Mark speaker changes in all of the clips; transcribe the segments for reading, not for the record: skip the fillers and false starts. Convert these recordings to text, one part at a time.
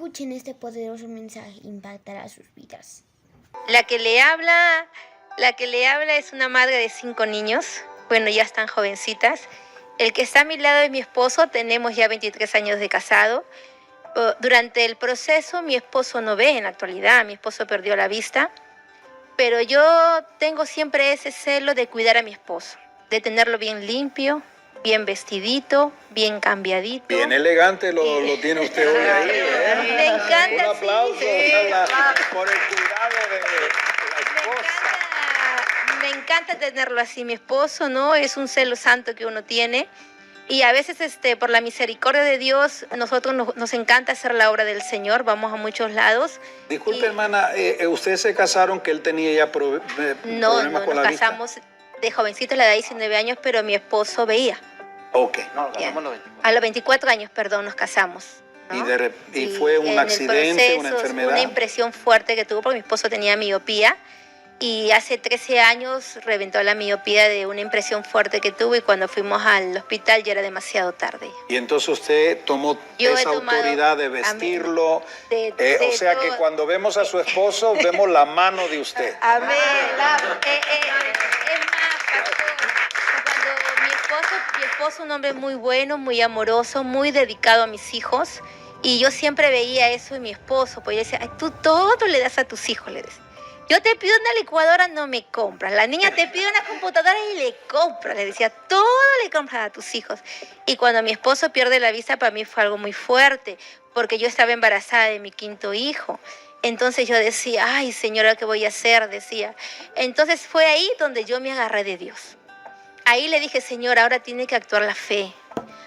Speaker 1: Escuchen este poderoso mensaje, impactará sus vidas.
Speaker 2: La que le habla es una madre de 5 niños. Bueno, ya están jovencitas. El que está a mi lado es mi esposo. Tenemos ya 23 años de casado. Durante el proceso, mi esposo no ve en la actualidad. Mi esposo perdió la vista. Pero yo tengo siempre ese celo de cuidar a mi esposo, de tenerlo bien limpio, bien vestidito, bien cambiadito.
Speaker 3: Bien elegante lo tiene usted hoy ahí, ¿eh?
Speaker 2: Me encanta.
Speaker 3: Un aplauso
Speaker 2: sí.
Speaker 3: por el cuidado de la esposa.
Speaker 2: Me encanta tenerlo así, mi esposo, ¿no? Es un celo santo que uno tiene. Y a veces, por la misericordia de Dios, nosotros nos encanta hacer la obra del Señor. Vamos a muchos lados.
Speaker 3: Disculpe, hermana, ¿ustedes se casaron que él tenía ya problemas con la
Speaker 2: nos
Speaker 3: vista?
Speaker 2: casamos de jovencito, a la edad de 19 años, pero mi esposo veía.
Speaker 3: Ok.
Speaker 4: No, nos casamos a los 24.
Speaker 2: A los 24 años, perdón, nos casamos, ¿no?
Speaker 3: ¿Y fue un
Speaker 2: en el
Speaker 3: accidente, una
Speaker 2: proceso,
Speaker 3: enfermedad?
Speaker 2: Una impresión fuerte que tuvo porque mi esposo tenía miopía. Y hace 13 años reventó la miopía de una impresión fuerte que tuvo y cuando fuimos al hospital ya era demasiado tarde.
Speaker 3: Y entonces usted tomó esa autoridad de vestirlo. O sea que cuando vemos a su esposo, vemos la mano de usted.
Speaker 2: Amén. Es más, pastor, cuando mi esposo, un hombre muy bueno, muy amoroso, muy dedicado a mis hijos. Y yo siempre veía eso en mi esposo, pues yo decía, ay, tú todo le das a tus hijos, le decía. Yo te pido una licuadora, no me compras. La niña te pide una computadora y le compras. Le decía, todo le compras a tus hijos. Y cuando mi esposo pierde la vista, para mí fue algo muy fuerte, porque yo estaba embarazada de mi 5º hijo. Entonces yo decía, ay, Señora, ¿qué voy a hacer? Decía. Entonces fue ahí donde yo me agarré de Dios. Ahí le dije, Señor, ahora tiene que actuar la fe.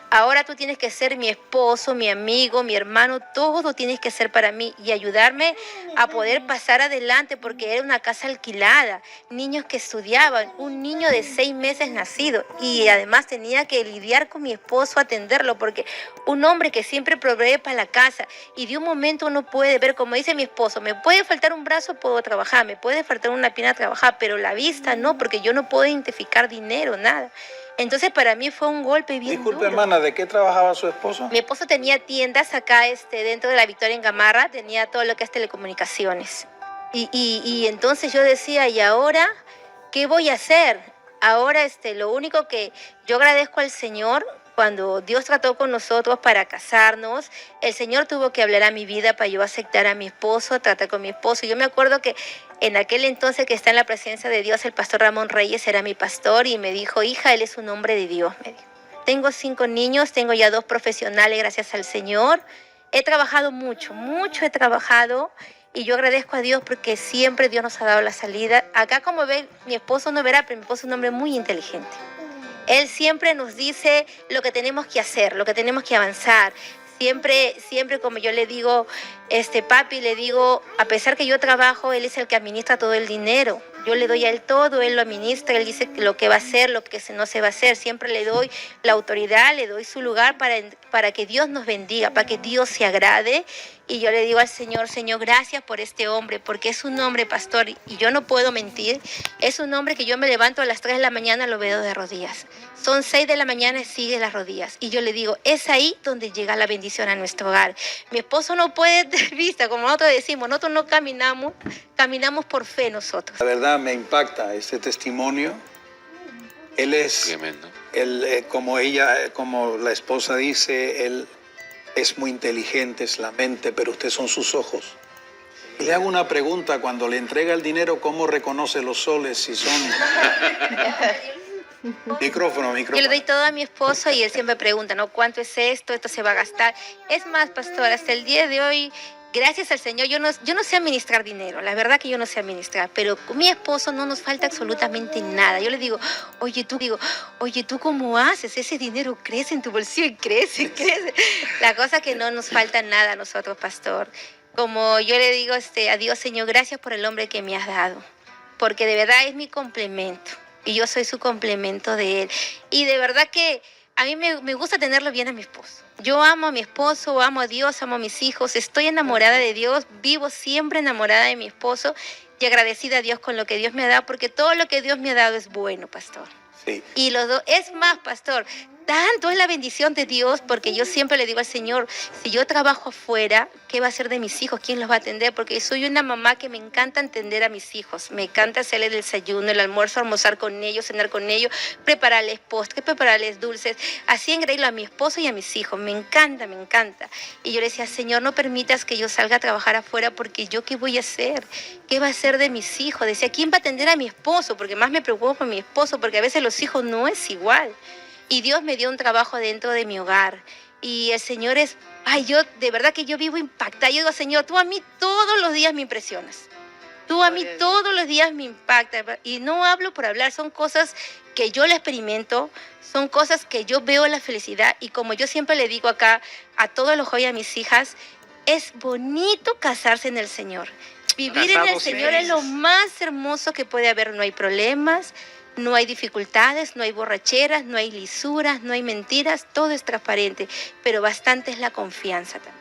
Speaker 2: Ahora tú tienes que ser mi esposo, mi amigo, mi hermano, todo tienes que ser para mí y ayudarme a poder pasar adelante porque era una casa alquilada, niños que estudiaban, un niño de 6 meses nacido y además tenía que lidiar con mi esposo, atenderlo porque un hombre que siempre provee para la casa y de un momento uno puede ver, como dice mi esposo, me puede faltar un brazo, puedo trabajar, me puede faltar una pierna, trabajar, pero la vista no, porque yo no puedo identificar dinero, nada. Entonces para mí fue un golpe bien
Speaker 3: Disculpe,
Speaker 2: duro.
Speaker 3: hermana, ¿de qué trabajaba su esposo?
Speaker 2: Mi esposo tenía tiendas acá dentro de la Victoria en Gamarra, tenía todo lo que es telecomunicaciones. Y entonces yo decía, ¿y ahora qué voy a hacer? Ahora lo único que yo agradezco al Señor, cuando Dios trató con nosotros para casarnos, el Señor tuvo que hablar a mi vida para yo aceptar a mi esposo, tratar con mi esposo. Yo me acuerdo que en aquel entonces que está en la presencia de Dios, el pastor Ramón Reyes era mi pastor y me dijo, hija, él es un hombre de Dios, me dijo. Tengo 5 niños, tengo ya 2 profesionales, gracias al Señor. He trabajado mucho he trabajado y yo agradezco a Dios porque siempre Dios nos ha dado la salida. Acá como ven, mi esposo no verá, pero mi esposo es un hombre muy inteligente. Él siempre nos dice lo que tenemos que hacer, lo que tenemos que avanzar. Siempre como yo le digo, papi, le digo, a pesar que yo trabajo, él es el que administra todo el dinero. Yo le doy a él todo, él lo administra, él dice lo que va a hacer, lo que no se va a hacer. Siempre le doy la autoridad, le doy su lugar para que Dios nos bendiga, para que Dios se agrade. Y yo le digo al Señor, Señor, gracias por este hombre, porque es un hombre, pastor, y yo no puedo mentir. Es un hombre que yo me levanto a las 3 de la mañana, lo veo de rodillas. Son 6 de la mañana y sigue las rodillas. Y yo le digo, es ahí donde llega la bendición a nuestro hogar. Mi esposo no puede dar vista, como nosotros decimos, nosotros no caminamos por fe nosotros.
Speaker 3: La verdad me impacta este testimonio. Él es,
Speaker 4: Tremendo.
Speaker 3: como la esposa dice, él es muy inteligente, es la mente, pero ustedes son sus ojos. Y le hago una pregunta, cuando le entrega el dinero, ¿cómo reconoce los soles si son...? Micrófono.
Speaker 2: Yo le doy todo a mi esposo y él siempre pregunta, ¿no? ¿Cuánto es esto? ¿Esto se va a gastar? Es más, pastor, hasta el día de hoy, gracias al Señor, yo no sé administrar dinero, la verdad que yo no sé administrar, pero con mi esposo no nos falta absolutamente nada. Yo le digo, oye, ¿tú cómo haces? Ese dinero crece en tu bolsillo y crece. La cosa que no nos falta nada a nosotros, pastor. Como yo le digo a Dios, Señor, gracias por el hombre que me has dado, porque de verdad es mi complemento. Y yo soy su complemento de él. Y de verdad que a mí me gusta tenerlo bien a mi esposo. Yo amo a mi esposo, amo a Dios, amo a mis hijos. Estoy enamorada de Dios, vivo siempre enamorada de mi esposo y agradecida a Dios con lo que Dios me ha dado, porque todo lo que Dios me ha dado es bueno, pastor.
Speaker 3: Sí.
Speaker 2: Y los dos, es más, pastor, tanto, es la bendición de Dios, porque yo siempre le digo al Señor, si yo trabajo afuera, ¿qué va a hacer de mis hijos? ¿Quién los va a atender? Porque soy una mamá que me encanta atender a mis hijos, me encanta hacerles el desayuno, el almuerzo, almorzar con ellos, cenar con ellos, prepararles postres, prepararles dulces, así engreírlo a mi esposo y a mis hijos, me encanta, me encanta. Y yo le decía, Señor, no permitas que yo salga a trabajar afuera, porque yo ¿qué voy a hacer? ¿Qué va a hacer de mis hijos? Decía, ¿quién va a atender a mi esposo? Porque más me preocupo por mi esposo, porque a veces los hijos no es igual. Y Dios me dio un trabajo dentro de mi hogar. Y el Señor es, ay, yo de verdad que yo vivo impactada. Yo digo, Señor, tú a mí todos los días me impresionas. Tú a mí todos los días me impactas. Y no hablo por hablar, son cosas que yo la experimento, son cosas que yo veo la felicidad. Y como yo siempre le digo acá a todos los jóvenes, a mis hijas, es bonito casarse en el Señor. Vivir en el Señor es lo más hermoso que puede haber. No hay problemas, no hay dificultades, no hay borracheras, no hay lisuras, no hay mentiras, todo es transparente, pero bastante es la confianza también.